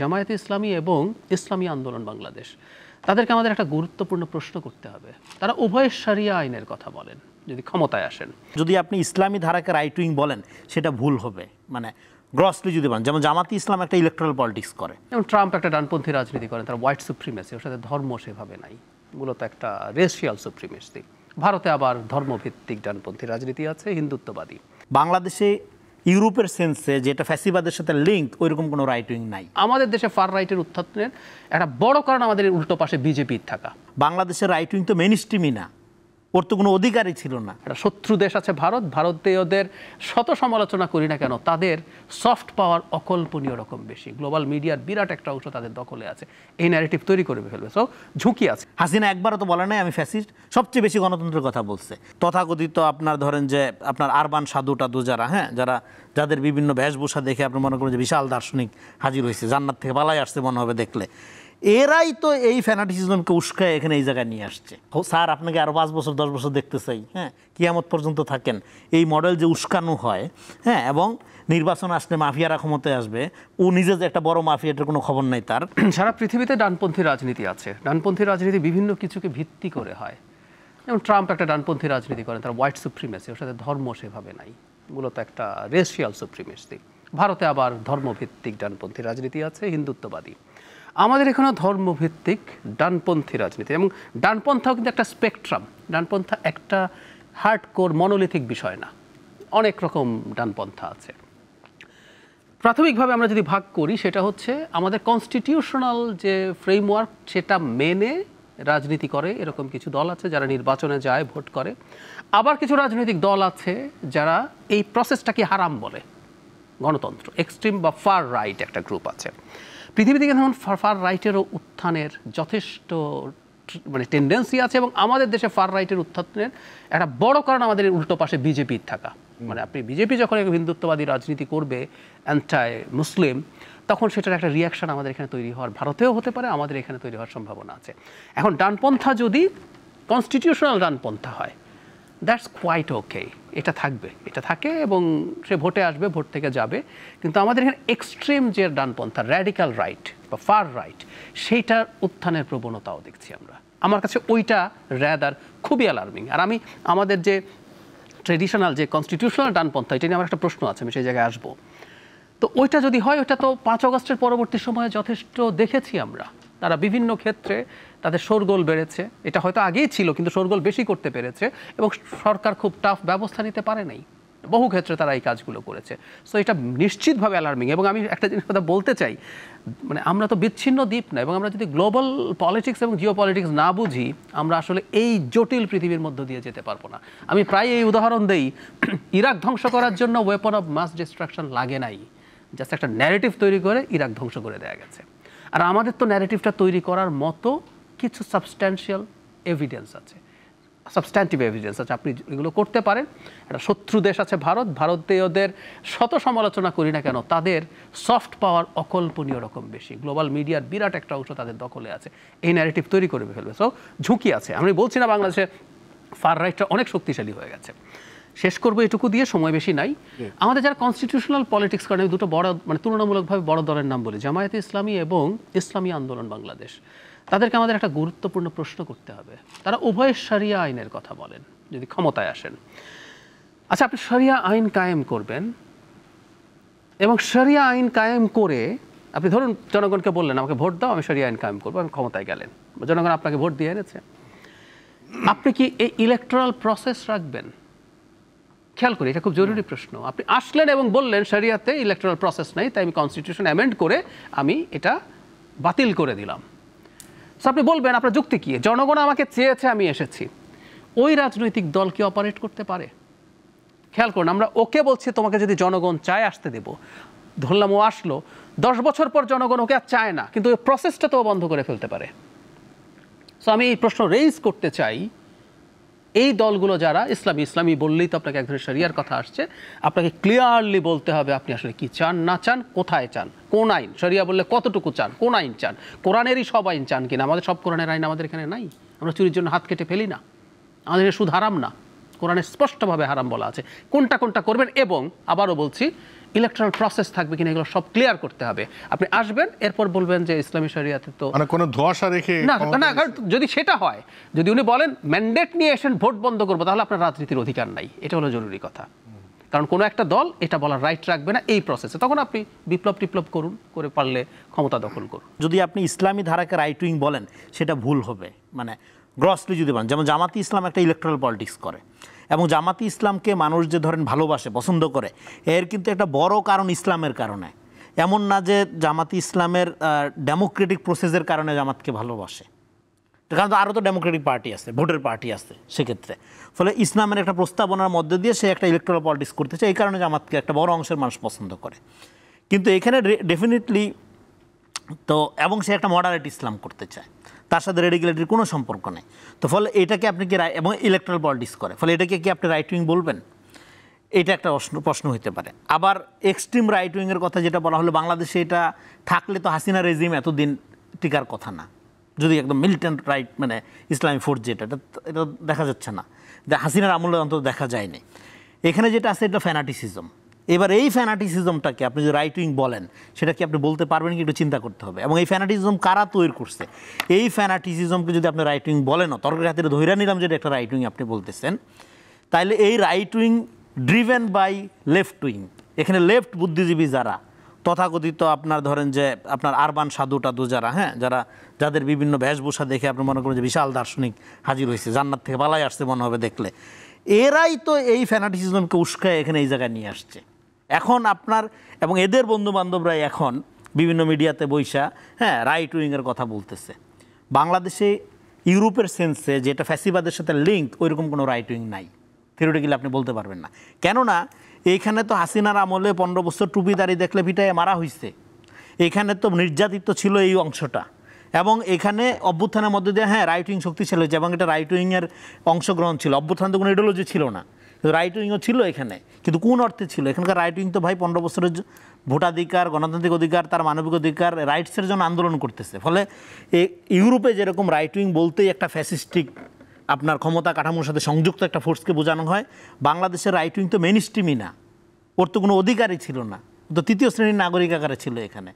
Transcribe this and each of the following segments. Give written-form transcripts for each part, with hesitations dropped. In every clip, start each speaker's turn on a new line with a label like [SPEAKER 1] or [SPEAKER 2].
[SPEAKER 1] জামায়াতে ইসলামী এবং ইসলামী আন্দোলন বাংলাদেশ, তাদেরকে আমাদের একটা গুরুত্বপূর্ণ প্রশ্ন করতে হবে। তারা উভয় শরিয়া আইনের কথা বলেন যদি ক্ষমতায় আসেন।
[SPEAKER 2] যদি আপনি ইসলামী ধারাকে রাইট উইং বলেন সেটা ভুল হবে, মানে গ্রসলি যদি বলেন। যেমন জামাতি ইসলাম একটা ইলেকট্রাল পলিটিক্স করে,
[SPEAKER 1] যেমন ট্রাম্প একটা ডানপন্থী রাজনীতি করেন, তার হোয়াইট সুপ্রিমেসি, ওর সাথে ধর্ম সেভাবে নাই, মূলত একটা রেশিয়াল সুপ্রিমেসি। ভারতে আবার ধর্মভিত্তিক ডানপন্থী রাজনীতি আছে, হিন্দুত্ববাদী।
[SPEAKER 2] বাংলাদেশে ইউরোপের সেন্সে যেটা ফ্যাসিবাদের সাথে লিঙ্ক, ওইরকম কোনো রাইট উইং নাই।
[SPEAKER 1] আমাদের দেশে ফার রাইটের উত্থানের একটা বড় কারণ আমাদের উল্টো পাশে বিজেপির থাকা।
[SPEAKER 2] বাংলাদেশের রাইট উইং তো মেইন স্ট্রিমই না, ওর তো কোনো অধিকারই ছিল না।
[SPEAKER 1] একটা শত্রু দেশ আছে ভারত, ভারতীয়দের শত সমালোচনা করি না কেন, তাদের সফট পাওয়ার অকল্পনীয় রকম বেশি। গ্লোবাল মিডিয়ার বিরাট একটা অংশ তাদের দখলে আছে, এই ন্যারেটিভ তৈরি করে ফেলবে। সো ঝুঁকি আছে।
[SPEAKER 2] হাসিনা একবারও তো বলে নাই আমি ফ্যাসিস্ট, সবচেয়ে বেশি গণতন্ত্রের কথা বলছে। তথাকথিত আপনার ধরেন যে আপনার আরবান সাধু টাধু যারা, যাদের বিভিন্ন বেশভূষা দেখে আপনি মনে করেন যে বিশাল দার্শনিক হাজির হয়েছে, জান্নাত থেকে পালাই আসছে মনে হবে দেখলে, এরাই তো এই ফ্যানাটিসিজমকে উস্কায় এখানে এই জায়গায় নিয়ে আসছে। স্যার আপনাকে আরো 5 বছর 10 বছর দেখতে চাই, কিয়ামত পর্যন্ত থাকেন, এই মডেল যে উস্কানো হয়, এবং নির্বাচন আসলে মাফিয়ারা ক্ষমতায় আসবে, ও নিজে যে একটা বড় মাফিয়া, এটার কোনো খবর নাই তার।
[SPEAKER 1] সারা পৃথিবীতে ডানপন্থী রাজনীতি আছে, ডানপন্থী রাজনীতি বিভিন্ন কিছুকে ভিত্তি করে হয়। যেমন ট্রাম্প একটা ডানপন্থী রাজনীতি করেন, তার হোয়াইট সুপ্রিমেসি, ওর সাথে ধর্ম সেভাবে নাই, মূলত একটা রেশিয়াল সুপ্রিমেসি। ভারতে আবার ধর্মভিত্তিক ডানপন্থী রাজনীতি আছে, হিন্দুত্ববাদী। আমাদের এখানে ধর্মভিত্তিক ডানপন্থী রাজনীতি, এবং ডানপন্থাও কিন্তু একটা স্পেকট্রাম। ডানপন্থা একটা হার্ডকোর মনোলিথিক বিষয় না, অনেক রকম ডানপন্থা আছে। প্রাথমিকভাবে আমরা যদি ভাগ করি, সেটা হচ্ছে আমাদের কনস্টিটিউশনাল যে ফ্রেমওয়ার্ক, সেটা মেনে রাজনীতি করে এরকম কিছু দল আছে যারা নির্বাচনে যায়, ভোট করে। আবার কিছু রাজনৈতিক দল আছে যারা এই প্রসেসটাকে হারাম বলে, গণতন্ত্র। এক্সট্রিম বা ফার রাইট একটা গ্রুপ আছে পৃথিবীতে, যেমন ফার রাইটেরও উত্থানের যথেষ্ট টেন্ডেন্সি আছে, এবং আমাদের দেশে ফার রাইটের উত্থানের একটা বড় কারণ আমাদের উল্টো পাশে বিজেপির থাকা। আপনি বিজেপি যখন এক হিন্দুত্ববাদী রাজনীতি করবে, অ্যান্টাই মুসলিম, তখন সেটার একটা রিয়াকশন আমাদের এখানে তৈরি হওয়ার, ভারতেও হতে পারে, আমাদের এখানে তৈরি হওয়ার সম্ভাবনা আছে। এখন ডানপন্থা যদি কনস্টিটিউশনাল ডানপন্থা হয়, দ্যাটস কোয়াইট ওকে, এটা থাকবে, এটা থাকে, এবং সে ভোটে আসবে, ভোট থেকে যাবে। কিন্তু আমাদের এখানে এক্সট্রিম যে ডানপন্থা, র্যাডিক্যাল রাইট বা ফার রাইট, সেইটার উত্থানের প্রবণতাও দেখছি আমরা। আমার কাছে ওইটা র্যাদার খুবই অ্যালার্মিং। আর আমি আমাদের যে ট্রেডিশনাল যে কনস্টিটিউশনাল ডানপন্থা, এটা নিয়ে আমার একটা প্রশ্ন আছে, আমি সেই জায়গায় আসবো। তো ওইটা যদি হয়, ওইটা তো 5 আগস্টের পরবর্তী সময়ে যথেষ্ট দেখেছি আমরা। তারা বিভিন্ন ক্ষেত্রে তাদের শোরগোল বেড়েছে, এটা হয়তো আগেই ছিল, কিন্তু শোরগোল বেশি করতে পেরেছে, এবং সরকার খুব টাফ ব্যবস্থা নিতে পারে নাই। বহু ক্ষেত্রে তারা এই কাজগুলো করেছে। সো এটা নিশ্চিতভাবে অ্যালার্মিং। এবং আমি একটা জিনিস কথা বলতে চাই, আমরা তো বিচ্ছিন্ন দ্বীপ না, এবং আমরা যদি গ্লোবাল পলিটিক্স এবং জিও পলিটিক্স না বুঝি, আমরা আসলে এই জটিল পৃথিবীর মধ্য দিয়ে যেতে পারবো না। আমি প্রায় এই উদাহরণ দেই, ইরাক ধ্বংস করার জন্য ওয়েপন অফ মাস ডিস্ট্রাকশন লাগে নাই, জাস্ট একটা ন্যারেটিভ তৈরি করে ইরাক ধ্বংস করে দেওয়া গেছে। আর আমাদের তো ন্যারেটিভটা তৈরি করার মতো কিছু সাবস্ট্যান্সিয়াল এভিডেন্স আছে, সাবস্ট্যান্টিভ এভিডেন্স আছে, আপনি এগুলো করতে পারেন। একটা শত্রু দেশ আছে ভারত, ভারতীয়দের শত সমালোচনা করি না কেন, তাদের সফট পাওয়ার অকল্পনীয় রকম বেশি। গ্লোবাল মিডিয়ার বিরাট একটা অংশ তাদের দখলে আছে, এই ন্যারেটিভ তৈরি করে ফেলবে। সো ঝুঁকি আছে। আমি বলছি না বাংলাদেশে ফার রাইটটা অনেক শক্তিশালী হয়ে গেছে। শেষ করবো এটুকু দিয়ে, সময় বেশি নাই। আমাদের যারা কনস্টিটিউশনাল পলিটিক্স করেন, দুটো বড় তুলনামূলকভাবে বড় দলের নাম বলি, জামায়াতে ইসলামী এবং ইসলামী আন্দোলন বাংলাদেশ, তাদেরকে আমাদের একটা গুরুত্বপূর্ণ প্রশ্ন করতে হবে। তারা উভয় শরিয়া আইনের কথা বলেন যদি ক্ষমতায় আসেন। আচ্ছা, আপনি শরিয়া আইন কায়েম করবেন, এবং শরিয়া আইন কায়েম করে আপনি ধরুন জনগণকে বললেন আমাকে ভোট দাও, আমি শরিয়া আইন কায়েম করবো, আমি ক্ষমতায় গেলেন, জনগণ আপনাকে ভোট দিয়ে এনেছে, আপনি কি এই ইলেকট্রাল প্রসেস রাখবেন? খেয়াল করি, এটা খুব জরুরি প্রশ্ন। আপনি আসলেন এবং বললেন শরিয়াতে ইলেকট্রাল প্রসেস নাই, তাই আমি কনস্টিটিউশন অ্যামেন্ড করে আমি এটা বাতিল করে দিলাম। সো আপনি বলবেন আপনার যুক্তি কি? জনগণ আমাকে চেয়েছে, আমি এসেছি। ওই রাজনৈতিক দল কি অপারেট করতে পারে? খেয়াল করুন, আমরা ওকে বলছি তোমাকে যদি জনগণ চায় আসতে দেব, ধরলাম ও আসলো, 10 বছর পর জনগণ ওকে আর চায় না, কিন্তু ওই প্রসেসটা তো বন্ধ করে ফেলতে পারে। সো আমি এই প্রশ্ন রেইজ করতে চাই, এই দলগুলো যারা ইসলামী বললেই তো আপনাকে এক ধরনের শরিয়ার কথা আসছে, আপনাকে ক্লিয়ারলি বলতে হবে আপনি আসলে কি চান না চান, কোথায় চান, কোন আইন, শরিয়া বললে কতটুকু চান, কোন আইন চান, কোরআনেরই সব আইন চান কিনা। আমাদের সব কোরআনের আইন আমাদের এখানে নাই, আমরা চুরির জন্য হাত কেটে ফেলি না, আমাদের সুদ হারাম না, কোরআনে স্পষ্টভাবে হারাম বলা আছে কোনটা কোনটা করবেন। এবং আবারও বলছি, ইলেকট্রাল প্রসেস থাকবে কিনা এগুলো সব ক্লিয়ার করতে হবে। আপনি আসবেন, এরপর বলবেন যে ইসলামী শরিয়াতে তো
[SPEAKER 3] মানে কোনো ধোঁয়াশা রেখে
[SPEAKER 1] না না, কারণ যদি সেটা হয়, যদি উনি বলেন ম্যান্ডেট নিয়ে এসেন ভোট বন্ধ করবো, তাহলে আপনার রাজনীতির অধিকার নাই। এটা হলো জরুরি কথা। কারণ কোনো একটা দল এটা বলার রাইট রাখবে না এই প্রসেসে, তখন আপনি বিপ্লব টিপ্লব করুন, করে পারলে ক্ষমতা দখল করুন।
[SPEAKER 2] যদি আপনি ইসলামী ধারাকে রাইট উইং বলেন সেটা ভুল হবে, মানে গ্রসলি যদি বলেন। যেমন জামাতি ইসলাম একটা ইলেকট্রাল পলিটিক্স করে, এবং জামাতি ইসলামকে মানুষ যে ধরেন ভালোবাসে, পছন্দ করে, এর কিন্তু একটা বড় কারণ ইসলামের কারণে। এমন না যে জামাতি ইসলামের ডেমোক্রেটিক প্রসেসের কারণে জামাতকে ভালোবাসে, কারণ তো আরও তো ডেমোক্রেটিক পার্টি আছে, ভোটের পার্টি আছে সেক্ষেত্রে। ফলে ইসলামের একটা প্রস্তাবনার মধ্যে দিয়ে সে একটা ইলেকট্রাল পলিটিক্স করতে চায়, এই কারণে জামাতকে একটা বড় অংশের মানুষ পছন্দ করে। কিন্তু এখানে ডেফিনেটলি তো, এবং সে একটা মডারেট ইসলাম করতে চায়, তার সাথে রেডিকুলেটির কোনো সম্পর্ক নেই। তো ফলে এটাকে আপনি কি, এবং ইলেকট্রাল পলিটিক্স করে, ফলে এটাকে কি আপনি রাইট উইং বলবেন? এটা একটা প্রশ্ন হতে পারে। আবার এক্সট্রিম রাইট উইংয়ের কথা যেটা বলা হলো, বাংলাদেশে এটা থাকলে তো হাসিনা রেজিম এতদিন টিকার কথা না। যদি একদম মিলিটেন্ট রাইট, মানে ইসলামী ফোর্স যেটা, এটা দেখা যাচ্ছে না, হাসিনার আমলে অন্তত দেখা যায়নি। এখানে যেটা আছে এটা ফ্যানাটিসিজম। এবার এই ফ্যানাটিসিজমটাকে আপনি যদি রাইট উইং বলেন, সেটা কি আপনি বলতে পারবেন কি, একটু চিন্তা করতে হবে। এবং এই ফ্যানাটিসিজম কারা তৈরি করছে? এই ফ্যানাটিসিজমকে যদি আপনি রাইট উইং বলেনও, তর্কের খাতিরে ধৈর্য নিলাম যেটা একটা রাইট উইং আপনি বলতেছেন, তাইলে এই right wing driven by left wing. এখানে লেফট বুদ্ধিজীবী যারা, তথাকথিত আপনার ধরেন যে আপনার আরবান সাধু টাধু যারা, হ্যাঁ, যাদের বিভিন্ন বেশভূষা দেখে আপনি মনে করেন যে বিশাল দার্শনিক হাজির হয়েছে, জান্নাত থেকে পালাই আসছে মনে হবে দেখলে, এরাই তো এই ফ্যানাটিসিজমকে উস্কায় এখানে এই জায়গায় নিয়ে আসছে। এখন আপনার এবং এদের বন্ধু বান্ধবরাই এখন বিভিন্ন মিডিয়াতে বইসা, হ্যাঁ, রাইট উইংয়ের কথা বলতেছে। বাংলাদেশে ইউরোপের সেন্সে যেটা ফ্যাসিবাদের সাথে লিঙ্ক, ওইরকম কোনো রাইট উইং নাই, থিওরিটিক্যালি আপনি বলতে পারবেন না। কেননা এইখানে তো হাসিনার আমলে 15 বছর টুপিদারি দেখলে পিটায় মারা হয়েছে, এখানে তো নির্যাতিত ছিল এই অংশটা, এবং এখানে অভ্যুত্থানের মধ্যে দিয়ে, হ্যাঁ, রাইট উইং শক্তিশালী হয়েছে, এবং এটা রাইট উইংয়ের অংশগ্রহণ ছিল। অভ্যুত্থান তো কোনো ইডিওলজি ছিল না, রাইট উইংও ছিল এখানে, কিন্তু কোন অর্থে ছিল? এখানকার রাইট উইং তো ভাই 15 বছরের ভোটাধিকার, গণতান্ত্রিক অধিকার, তার মানবিক অধিকার, রাইটসের জন্য আন্দোলন করতেছে। ফলে ইউরোপে যেরকম রাইট উইং বলতেই একটা ফ্যাসিস্টিক আপনার ক্ষমতা কাঠামোর সাথে সংযুক্ত একটা ফোর্সকে বোঝানো হয়, বাংলাদেশের রাইট উইং তো মেইন স্ট্রিমই না, ওর তো কোনো অধিকারই ছিল না, তো তৃতীয় শ্রেণীর নাগরিক আকারে ছিল এখানে,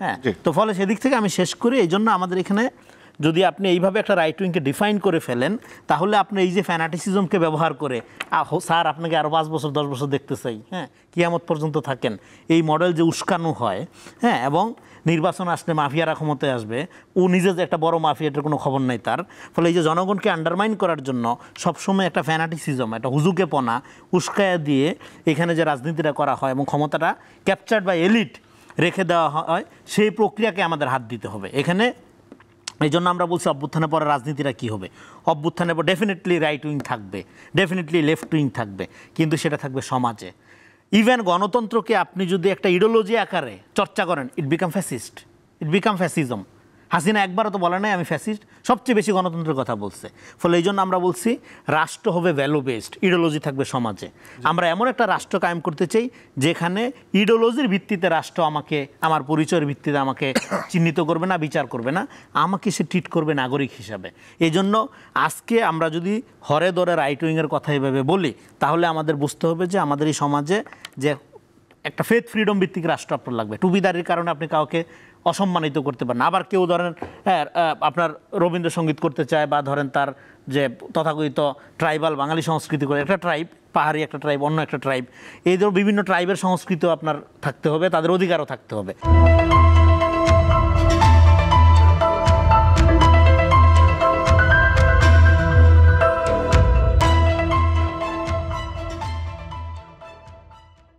[SPEAKER 2] হ্যাঁ। তো ফলে সেদিক থেকে আমি শেষ করি, এই জন্য আমাদের এখানে যদি আপনি এইভাবে একটা রাইট উইংকে ডিফাইন করে ফেলেন, তাহলে আপনি এই যে ফ্যানাটিসিজমকে ব্যবহার করে, স্যার আপনাকে আরও 5 বছর 10 বছর দেখতে চাই, হ্যাঁ, কিয়ামত পর্যন্ত থাকেন, এই মডেল যে উস্কানো হয়, হ্যাঁ, এবং নির্বাচন আসলে মাফিয়ারা ক্ষমতায় আসবে, ও নিজে যে একটা বড় মাফিয়াটার কোনো খবর নাই তার। ফলে এই যে জনগণকে আন্ডারমাইন করার জন্য সবসময় একটা ফ্যানাটিসিজম, একটা হুজুকেপনা উস্কায়া দিয়ে এখানে যে রাজনীতিটা করা হয় এবং ক্ষমতাটা ক্যাপচার্ড বাই এলিট রেখে দেওয়া হয়, সেই প্রক্রিয়াকে আমাদের হাত দিতে হবে এখানে। এই জন্য আমরা বলছি অভ্যুত্থানের পরে রাজনীতিটা কী হবে। অভ্যুত্থানের পর ডেফিনেটলি রাইট উইং থাকবে, ডেফিনেটলি লেফট উইং থাকবে, কিন্তু সেটা থাকবে সমাজে। ইভেন গণতন্ত্রকে আপনি যদি একটা ইডিওলজি আকারে চর্চা করেন, ইট বিকাম ফ্যাসিস্ট, ইট বিকাম ফ্যাসিজম। হাসিনা একবারও তো বলে নাই আমি ফ্যাসিস্ট, সবচেয়ে বেশি গণতন্ত্রের কথা বলছে। ফলে এই জন্য আমরা বলছি রাষ্ট্র হবে ভ্যালু বেসড, ইডিওলজি থাকবে সমাজে। আমরা এমন একটা রাষ্ট্র কায়েম করতে চাই যেখানে ইডিওলজির ভিত্তিতে রাষ্ট্র আমাকে, আমার পরিচয়ের ভিত্তিতে আমাকে চিহ্নিত করবে না, বিচার করবে না, আমাকে সে ট্রিট করবে নাগরিক হিসাবে। এই জন্য আজকে আমরা যদি হরে দরে রাইট উইংয়ের কথা এভাবে বলি, তাহলে আমাদের বুঝতে হবে যে আমাদের এই সমাজে যে একটা ফেথ ফ্রিডম ভিত্তিক রাষ্ট্র আপনার লাগবে। টুপিদারির কারণে আপনি কাউকে অসম্মানিত করতে পারেন। আবার কেউ ধরেন আপনার রবীন্দ্রসঙ্গীত করতে চায়, বা ধরেন তার যে তথাকথিত ট্রাইবাল বাঙালি সংস্কৃতি করে, একটা ট্রাইব, পাহাড়ি একটা ট্রাইব, অন্য একটা ট্রাইব, এই ধরনের বিভিন্ন ট্রাইবের সংস্কৃতিও আপনার থাকতে হবে, তাদের অধিকারও থাকতে হবে।